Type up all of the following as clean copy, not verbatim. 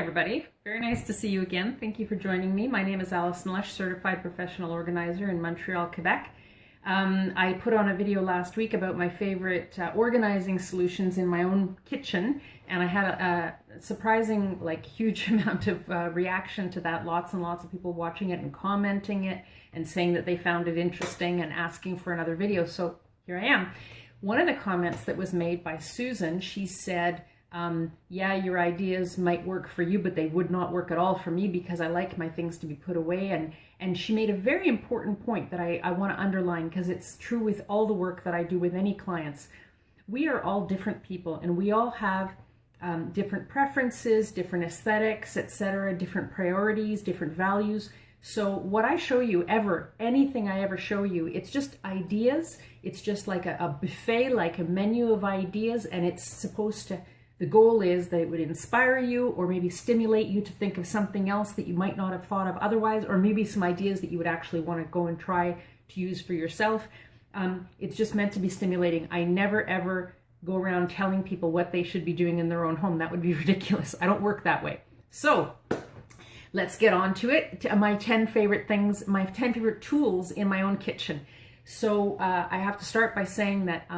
everybody. Very nice to see you again. Thank you for joining me. My name is Alison Lush, Certified Professional Organizer in Montreal, Quebec. I put on a video last week about my favorite organizing solutions in my own kitchen, and I had a surprising, huge amount of reaction to that. Lots and lots of people watching it and commenting it and saying that they found it interesting and asking for another video. So here I am. One of the comments that was made by Susan, she said, yeah, your ideas might work for you, but they would not work at all for me because I like my things to be put away. And she made a very important point that I want to underline because it's true with all the work that I do with any clients. We are all different people and we all have different preferences, different aesthetics, etc., different priorities, different values. So what I show you anything I ever show you, it's just ideas. It's just like a buffet, like a menu of ideas, and it's supposed to, the goal is that it would inspire you or maybe stimulate you to think of something else that you might not have thought of otherwise, or maybe some ideas that you would actually want to go and try to use for yourself. It's just meant to be stimulating. I never ever go around telling people what they should be doing in their own home. That would be ridiculous. I don't work that way. So let's get on to it. My 10 favorite things, my 10 favorite tools in my own kitchen. So I have to start by saying that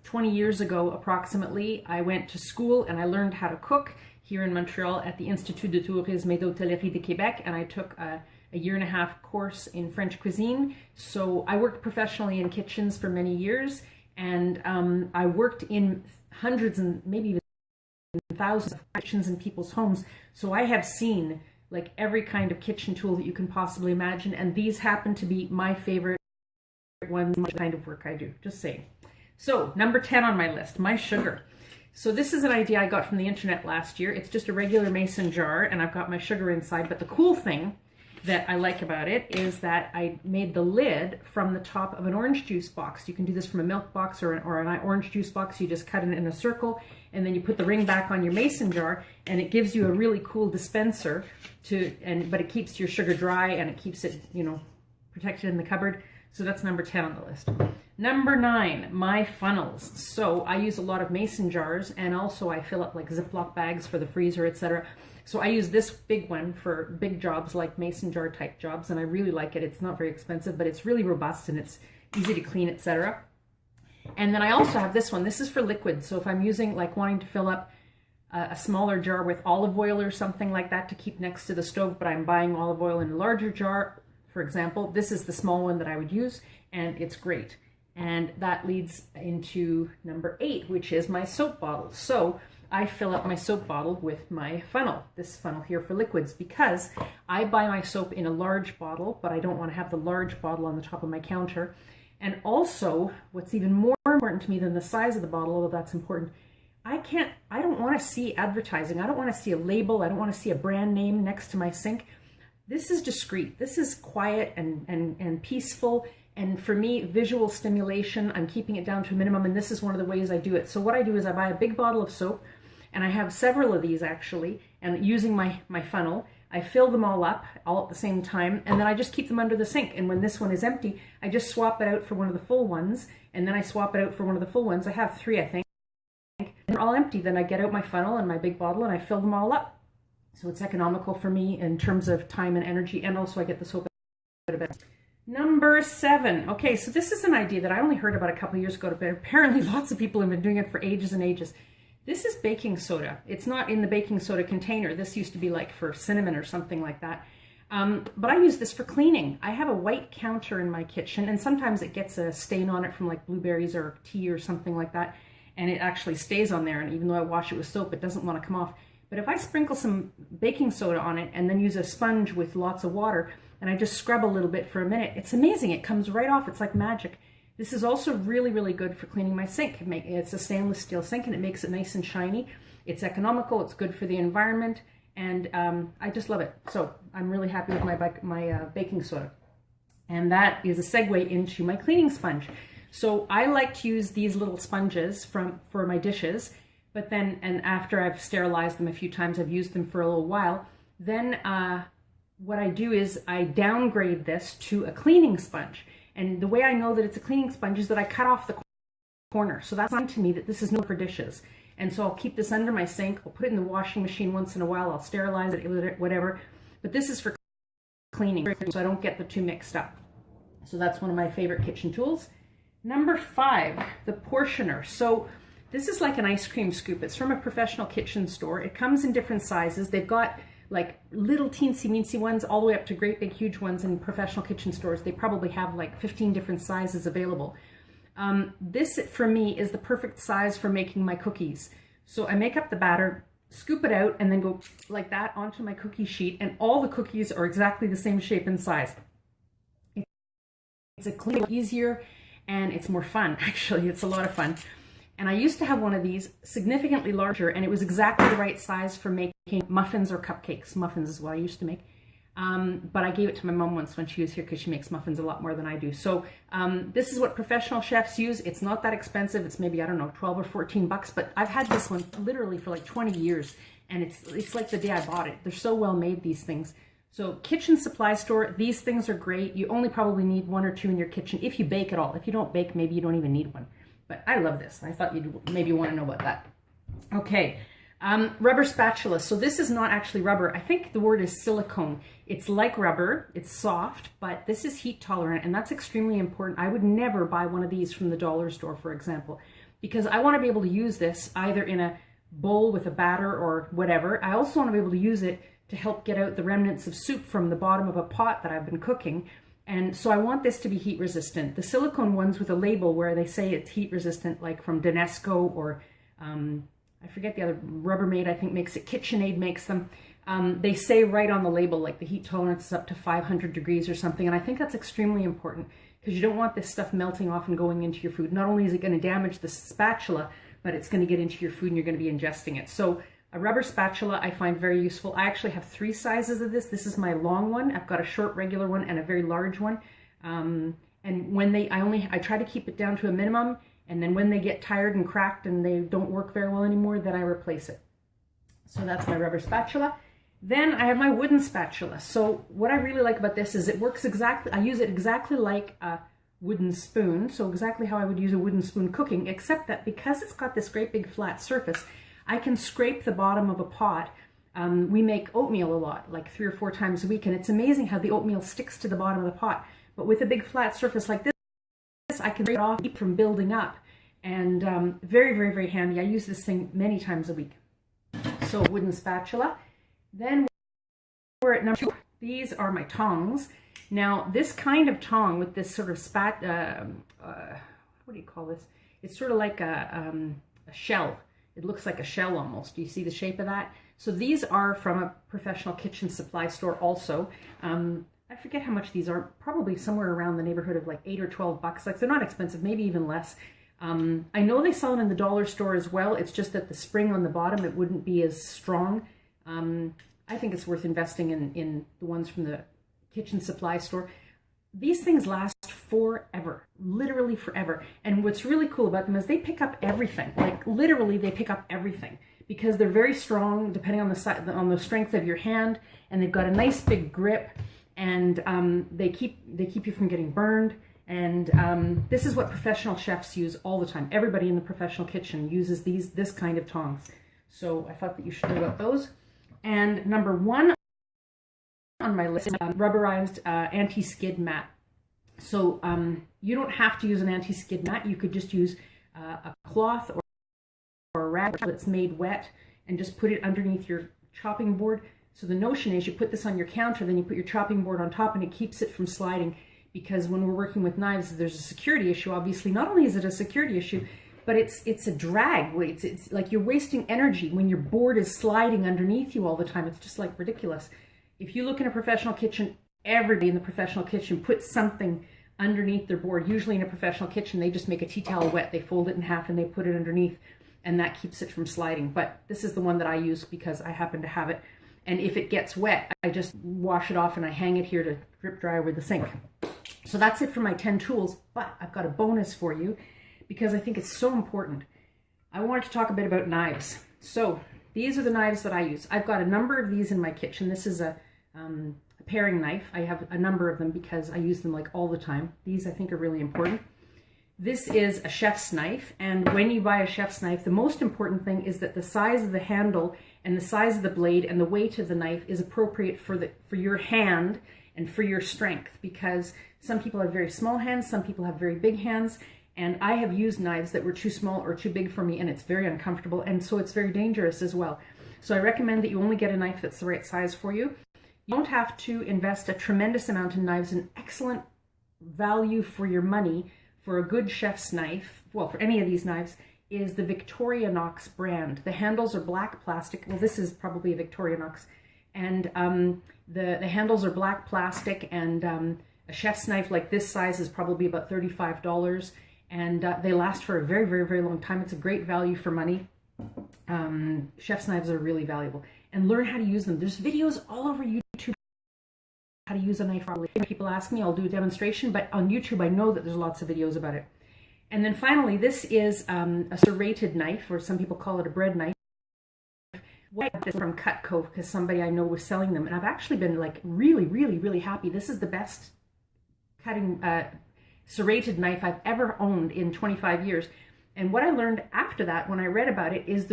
20 years ago approximately, I went to school and I learned how to cook here in Montreal at the Institut de Tourisme et d'Hôtellerie de Québec, and I took a 1.5-year course in French cuisine. So I worked professionally in kitchens for many years, and I worked in hundreds and maybe even thousands of kitchens in people's homes. So I have seen like every kind of kitchen tool that you can possibly imagine, and these happen to be my favorite ones, the kind of work I do, just saying. So number 10 on my list, my sugar. So this is an idea I got from the internet last year. It's just a regular mason jar and I've got my sugar inside, but the cool thing that I like about it is that I made the lid from the top of an orange juice box. You can do this from a milk box or an orange juice box. You just cut it in a circle and then you put the ring back on your mason jar, and it gives you a really cool dispenser but it keeps your sugar dry and it keeps it, protected in the cupboard. So that's number 10 on the list. Number 9, my funnels. So I use a lot of mason jars, and also I fill up like Ziploc bags for the freezer, etc. So I use this big one for big jobs like mason jar type jobs, and I really like it. It's not very expensive, but it's really robust and it's easy to clean, etc. And then I also have this one. This is for liquid. So if I'm using, wanting to fill up a smaller jar with olive oil or something like that to keep next to the stove, but I'm buying olive oil in a larger jar, for example, this is the small one that I would use, and it's great. And that leads into number 8, which is my soap bottle. So I fill up my soap bottle with my funnel, this funnel here for liquids, because I buy my soap in a large bottle, but I don't want to have the large bottle on the top of my counter. And also, what's even more important to me than the size of the bottle, although that's important, I don't want to see advertising. I don't want to see a label. I don't want to see a brand name next to my sink. This is discreet. This is quiet and peaceful. And for me, visual stimulation, I'm keeping it down to a minimum, and this is one of the ways I do it. So what I do is I buy a big bottle of soap, and I have several of these actually, and using my funnel, I fill them all up all at the same time, and then I just keep them under the sink. And when this one is empty, I just swap it out for one of the full ones, and then I swap it out for one of the full ones. I have 3, I think. And they're all empty. Then I get out my funnel and my big bottle, and I fill them all up. So it's economical for me in terms of time and energy, and also I get the soap out of it. Number 7. Okay, so this is an idea that I only heard about a couple of years ago, but apparently lots of people have been doing it for ages and ages. This is baking soda. It's not in the baking soda container. This used to be like for cinnamon or something like that. But I use this for cleaning. I have a white counter in my kitchen, and sometimes it gets a stain on it from like blueberries or tea or something like that, and it actually stays on there, and even though I wash it with soap, it doesn't want to come off. But if I sprinkle some baking soda on it and then use a sponge with lots of water, and I just scrub a little bit for a minute, it's amazing. It comes right off. It's like magic. This is also really, really good for cleaning my sink. It's a stainless steel sink, and it makes it nice and shiny. It's economical. It's good for the environment, and I just love it. So I'm really happy with my baking soda. And that is a segue into my cleaning sponge. So I like to use these little sponges for my dishes. But then, and after I've sterilized them a few times, I've used them for a little while, then what I do is I downgrade this to a cleaning sponge. And the way I know that it's a cleaning sponge is that I cut off the corner. So that's a sign to me that this is no for dishes. And so I'll keep this under my sink. I'll put it in the washing machine once in a while. I'll sterilize it, whatever. But this is for cleaning, so I don't get the two mixed up. So that's one of my favorite kitchen tools. Number 5, the portioner. So this is like an ice cream scoop. It's from a professional kitchen store. It comes in different sizes. They've got like little teensy-weensy ones all the way up to great big huge ones in professional kitchen stores. They probably have like 15 different sizes available. This, for me, is the perfect size for making my cookies. So I make up the batter, scoop it out, and then go like that onto my cookie sheet, and all the cookies are exactly the same shape and size. It's a clean, easier, and it's more fun. Actually, it's a lot of fun. And I used to have one of these, significantly larger, and it was exactly the right size for making muffins or cupcakes. Muffins is what I used to make. But I gave it to my mom once when she was here because she makes muffins a lot more than I do. So this is what professional chefs use. It's not that expensive. It's maybe, I don't know, 12 or 14 bucks, but I've had this one literally for like 20 years, and it's like the day I bought it. They're so well made, these things. So kitchen supply store, these things are great. You only probably need 1 or 2 in your kitchen if you bake at all. If you don't bake, maybe you don't even need one. But I love this. I thought you'd maybe want to know about that. Okay, rubber spatula. So this is not actually rubber. I think the word is silicone. It's like rubber. It's soft, but this is heat tolerant, and that's extremely important. I would never buy one of these from the dollar store, for example, because I want to be able to use this either in a bowl with a batter or whatever. I also want to be able to use it to help get out the remnants of soup from the bottom of a pot that I've been cooking. And so I want this to be heat resistant. The silicone ones with a label where they say it's heat resistant, like from Danesco or I forget the other, Rubbermaid I think makes it, KitchenAid makes them. They say right on the label like the heat tolerance is up to 500 degrees or something. And I think that's extremely important because you don't want this stuff melting off and going into your food. Not only is it going to damage the spatula, but it's going to get into your food and you're going to be ingesting it. So a rubber spatula I find very useful. I actually have 3 sizes of this. This is my long one. I've got a short regular one and a very large one. And when I try to keep it down to a minimum, and then when they get tired and cracked and they don't work very well anymore, then I replace it. So that's my rubber spatula. Then I have my wooden spatula. So what I really like about this is it works exactly, I use it exactly like a wooden spoon. So exactly how I would use a wooden spoon cooking, except that because it's got this great big flat surface, I can scrape the bottom of a pot. We make oatmeal a lot, like 3 or 4 times a week, and it's amazing how the oatmeal sticks to the bottom of the pot. But with a big flat surface like this, I can break it off from building up, and very, very, very handy. I use this thing many times a week. So wooden spatula. Then we're at number 2. These are my tongs. Now this kind of tong with this sort of what do you call this? It's sort of like a shell. It looks like a shell almost. Do you see the shape of that? So these are from a professional kitchen supply store also. I forget how much these are, probably somewhere around the neighborhood of like 8 or 12 bucks. Like they're not expensive, maybe even less. I know they sell them in the dollar store as well. It's just that the spring on the bottom, it wouldn't be as strong. I think it's worth investing in the ones from the kitchen supply store. These things last forever, literally forever. And what's really cool about them is they pick up everything. Like literally they pick up everything because they're very strong depending on the strength of your hand, and they've got a nice big grip, and they keep you from getting burned. And this is what professional chefs use all the time. Everybody in the professional kitchen uses this kind of tongs. So I thought that you should know about those. And number 1 on my list is rubberized anti-skid mat. So you don't have to use an anti-skid mat. You could just use a cloth or a rag that's made wet and just put it underneath your chopping board. So the notion is you put this on your counter, then you put your chopping board on top, and it keeps it from sliding. Because when we're working with knives, there's a security issue. Obviously, not only is it a security issue, but it's a drag. It's like you're wasting energy when your board is sliding underneath you all the time. It's just like ridiculous. If you look in a professional kitchen, everybody in the professional kitchen puts something underneath their board. Usually in a professional kitchen, they just make a tea towel wet. They fold it in half and they put it underneath, and that keeps it from sliding. But this is the one that I use because I happen to have it. And if it gets wet, I just wash it off and I hang it here to drip dry over the sink. So that's it for my 10 tools, but I've got a bonus for you because I think it's so important. I wanted to talk a bit about knives. So these are the knives that I use. I've got a number of these in my kitchen. This is a paring knife. I have a number of them because I use them like all the time. These I think are really important. This is a chef's knife, and when you buy a chef's knife, the most important thing is that the size of the handle and the size of the blade and the weight of the knife is appropriate for your hand and for your strength, because some people have very small hands, some people have very big hands, and I have used knives that were too small or too big for me, and it's very uncomfortable, and so it's very dangerous as well. So I recommend that you only get a knife that's the right size for you. You don't have to invest a tremendous amount in knives. An excellent value for your money for a good chef's knife, well, for any of these knives, is the Victorinox brand. The handles are black plastic. Well, this is probably a Victorinox. And the handles are black plastic, and a chef's knife like this size is probably about $35. And they last for a very, very, very long time. It's a great value for money. Chef's knives are really valuable. And learn how to use them. There's videos all over YouTube how to use a knife properly. If people ask me, I'll do a demonstration, but on YouTube I know that there's lots of videos about it. And then finally, this is a serrated knife, or some people call it a bread knife. I got this from Cutco because somebody I know was selling them, and I've actually been like really, really, really happy. This is the best cutting serrated knife I've ever owned in 25 years. And what I learned after that, when I read about it, is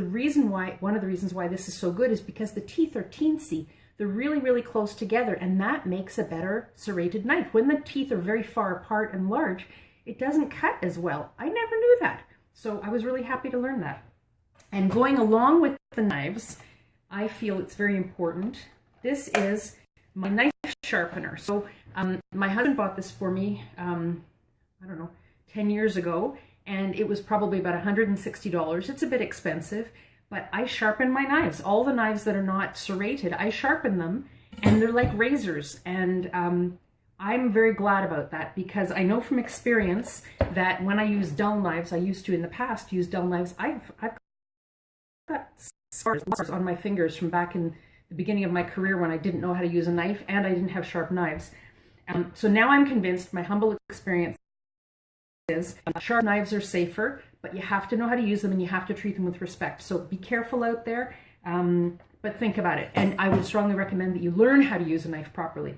one of the reasons why this is so good is because the teeth are teensy. They're really, really close together, and that makes a better serrated knife. When the teeth are very far apart and large, it doesn't cut as well. I never knew that. So I was really happy to learn that. And going along with the knives, I feel it's very important. This is my knife sharpener. So my husband bought this for me, I don't know, 10 years ago, and it was probably about $160. It's a bit expensive, but I sharpen my knives. All the knives that are not serrated, I sharpen them, and they're like razors. And I'm very glad about that, because I know from experience that when I use dull knives, I used to in the past use dull knives, I've got scars on my fingers from back in the beginning of my career when I didn't know how to use a knife and I didn't have sharp knives. So now I'm convinced, my humble experience is sharp knives are safer, but you have to know how to use them and you have to treat them with respect. So be careful out there, but think about it. And I would strongly recommend that you learn how to use a knife properly.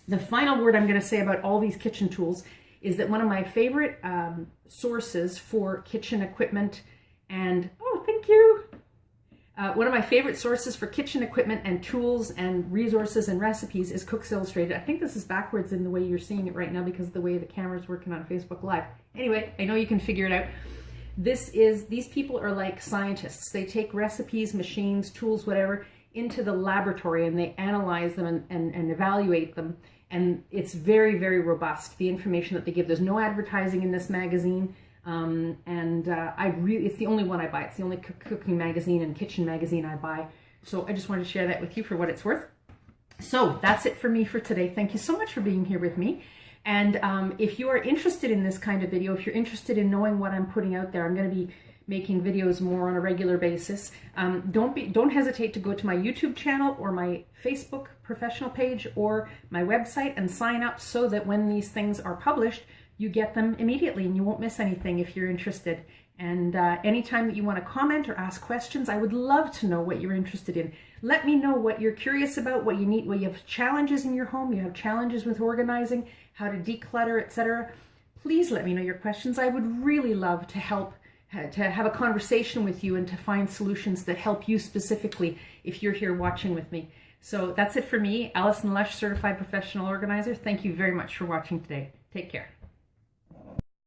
The final word I'm going to say about all these kitchen tools is that one of my favorite sources for kitchen equipment and, oh, thank you. One of my favorite sources for kitchen equipment and tools and resources and recipes is Cooks Illustrated. I think this is backwards in the way you're seeing it right now because of the way the camera's working on Facebook Live. Anyway, I know you can figure it out. These people are like scientists. They take recipes, machines, tools, whatever, into the laboratory, and they analyze them and evaluate them. And it's very, very robust, the information that they give. There's no advertising in this magazine. It's the only one I buy. It's the only cooking magazine and kitchen magazine I buy. So I just wanted to share that with you for what it's worth. So that's it for me for today. Thank you so much for being here with me. And if you are interested in this kind of video, if you're interested in knowing what I'm putting out there, I'm going to be making videos more on a regular basis. Don't hesitate to go to my YouTube channel or my Facebook professional page or my website and sign up so that when these things are published, you get them immediately and you won't miss anything if you're interested. And anytime that you want to comment or ask questions, I would love to know what you're interested in. Let me know what you're curious about, what you need, what you have challenges in your home, you have challenges with organizing, how to declutter, etc. Please let me know your questions. I would really love to help, to have a conversation with you and to find solutions that help you specifically if you're here watching with me. So that's it for me, Alison Lush, Certified Professional Organizer. Thank you very much for watching today. Take care.